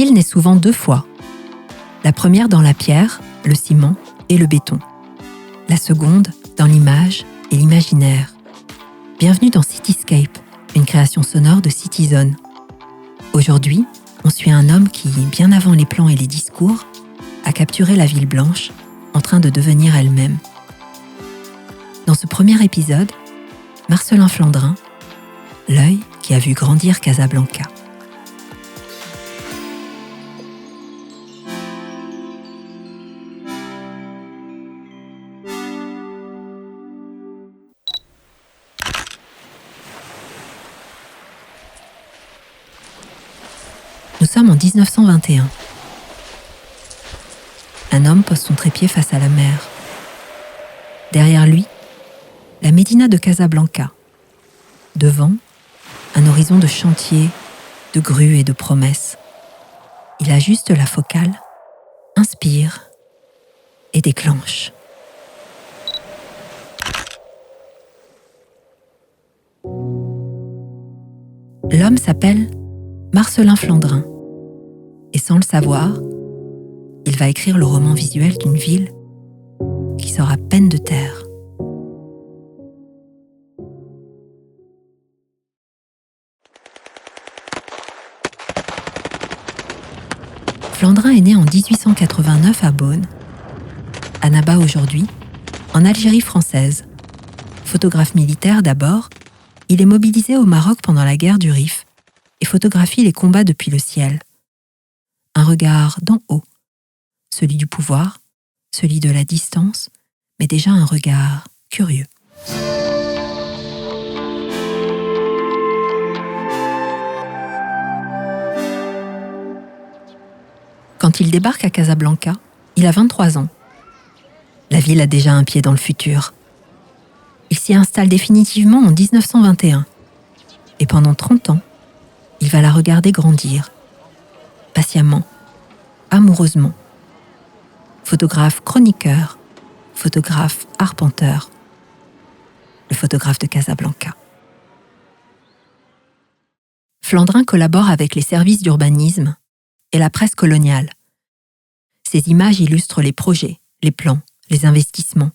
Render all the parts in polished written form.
ville naît souvent 2 fois. La première dans la pierre, le ciment et le béton. La seconde dans l'image et l'imaginaire. Bienvenue dans Cityscape, une création sonore de Cityzone. Aujourd'hui, on suit un homme qui, bien avant les plans et les discours, a capturé la ville blanche, en train de devenir elle-même. Dans ce premier épisode, Marcelin Flandrin, l'œil qui a vu grandir Casablanca. Nous sommes en 1921. Un homme pose son trépied face à la mer. Derrière lui, la médina de Casablanca. Devant, un horizon de chantiers, de grues et de promesses. Il ajuste la focale, inspire et déclenche. L'homme s'appelle Marcelin Flandrin. Et sans le savoir, il va écrire le roman visuel d'une ville qui sort à peine de terre. Flandrin est né en 1889 à Beaune, à Naba aujourd'hui, en Algérie française. Photographe militaire d'abord, il est mobilisé au Maroc pendant la guerre du Rif et photographie les combats depuis le ciel. Un regard d'en haut, celui du pouvoir, celui de la distance, mais déjà un regard curieux. Quand il débarque à Casablanca, il a 23 ans. La ville a déjà un pied dans le futur. Il s'y installe définitivement en 1921. Et pendant 30 ans, il va la regarder grandir. Patiemment, amoureusement. Photographe chroniqueur, photographe arpenteur. Le photographe de Casablanca. Flandrin collabore avec les services d'urbanisme et la presse coloniale. Ces images illustrent les projets, les plans, les investissements.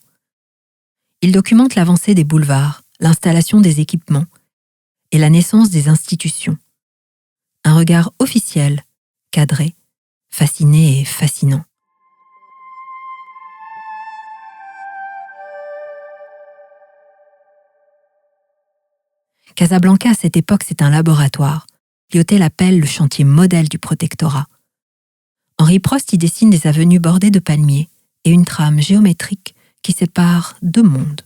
Il documente l'avancée des boulevards, l'installation des équipements et la naissance des institutions. Un regard officiel, cadré, fasciné et fascinant. Casablanca, à cette époque, c'est un laboratoire. Lyotet l'appelle le chantier modèle du protectorat. Henri Prost y dessine des avenues bordées de palmiers et une trame géométrique qui sépare 2 mondes.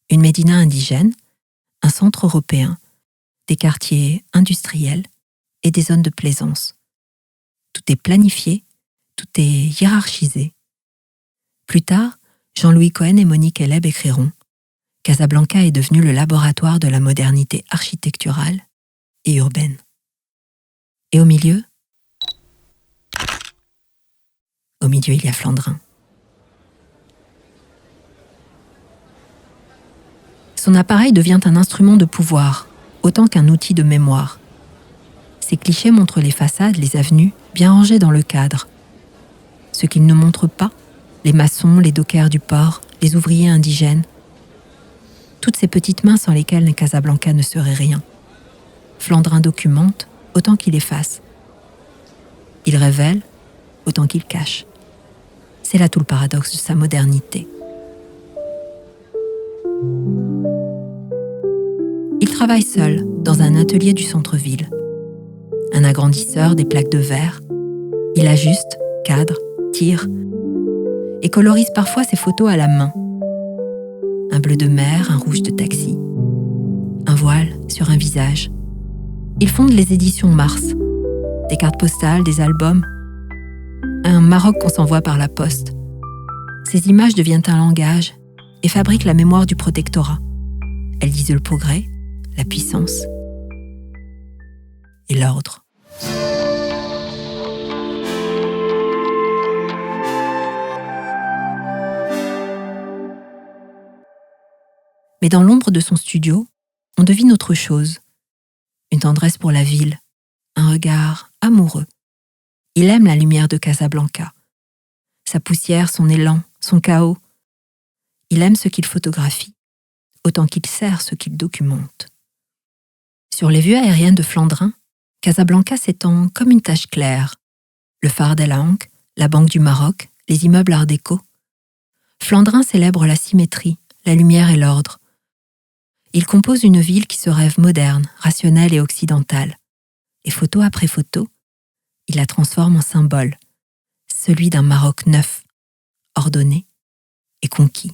Une médina indigène, un centre européen, des quartiers industriels et des zones de plaisance. Tout est planifié, tout est hiérarchisé. Plus tard, Jean-Louis Cohen et Monique Eleb écriront « Casablanca est devenu le laboratoire de la modernité architecturale et urbaine. » Et au milieu, il y a Flandrin. Son appareil devient un instrument de pouvoir, autant qu'un outil de mémoire. Ces clichés montrent les façades, les avenues, bien rangées dans le cadre. Ce qu'ils ne montrent pas, les maçons, les dockers du port, les ouvriers indigènes. Toutes ces petites mains sans lesquelles Casablanca ne serait rien. Flandrin documente autant qu'il efface. Il révèle autant qu'il cache. C'est là tout le paradoxe de sa modernité. Il travaille seul dans un atelier du centre-ville. Un agrandisseur, des plaques de verre. Il ajuste, cadre, tire et colorise parfois ses photos à la main. Un bleu de mer, un rouge de taxi. Un voile sur un visage. Il fonde les éditions Mars. Des cartes postales, des albums. Un Maroc qu'on s'envoie par la poste. Ces images deviennent un langage et fabriquent la mémoire du protectorat. Elles disent le progrès, la puissance et l'ordre. Mais dans l'ombre de son studio, on devine autre chose. Une tendresse pour la ville, un regard amoureux Il aime la lumière de Casablanca. Sa poussière, son élan, son chaos. Il aime ce qu'il photographie, autant qu'il sert ce qu'il documente. Sur les vues aériennes de Flandrin, Casablanca s'étend comme une tache claire. Le phare d'El Aounk, la Banque du Maroc, les immeubles art déco. Flandrin célèbre la symétrie, la lumière et l'ordre. Il compose une ville qui se rêve moderne, rationnelle et occidentale. Et photo après photo, il la transforme en symbole, celui d'un Maroc neuf, ordonné et conquis.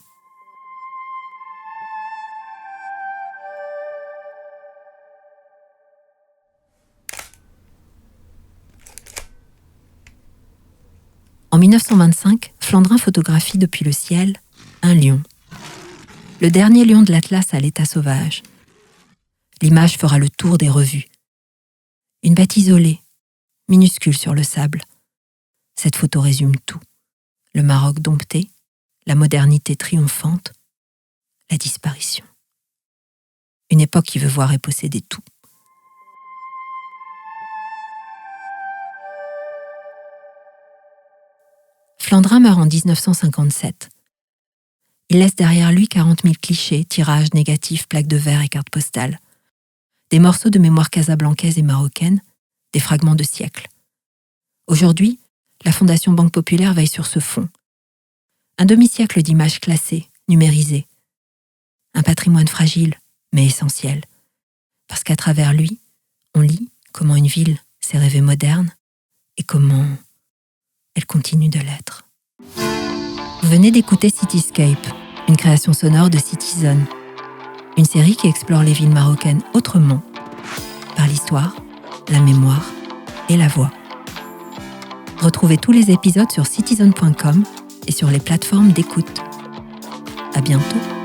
En 1925, Flandrin photographie depuis le ciel un lion. Le dernier lion de l'Atlas à l'état sauvage. L'image fera le tour des revues. Une bête isolée, minuscule sur le sable. Cette photo résume tout. Le Maroc dompté, la modernité triomphante, la disparition. Une époque qui veut voir et posséder tout. Flandrin meurt en 1957. Il laisse derrière lui 40 000 clichés, tirages, négatifs, plaques de verre et cartes postales. Des morceaux de mémoire casablancaise et marocaine, des fragments de siècles. Aujourd'hui, la Fondation Banque Populaire veille sur ce fond. Un demi-siècle d'images classées, numérisées. Un patrimoine fragile, mais essentiel. Parce qu'à travers lui, on lit comment une ville s'est rêvée moderne et comment elle continue de l'être. Vous venez d'écouter Cityscape, une création sonore de Citizen, une série qui explore les villes marocaines autrement, par l'histoire, la mémoire et la voix. Retrouvez tous les épisodes sur citizen.com et sur les plateformes d'écoute. À bientôt.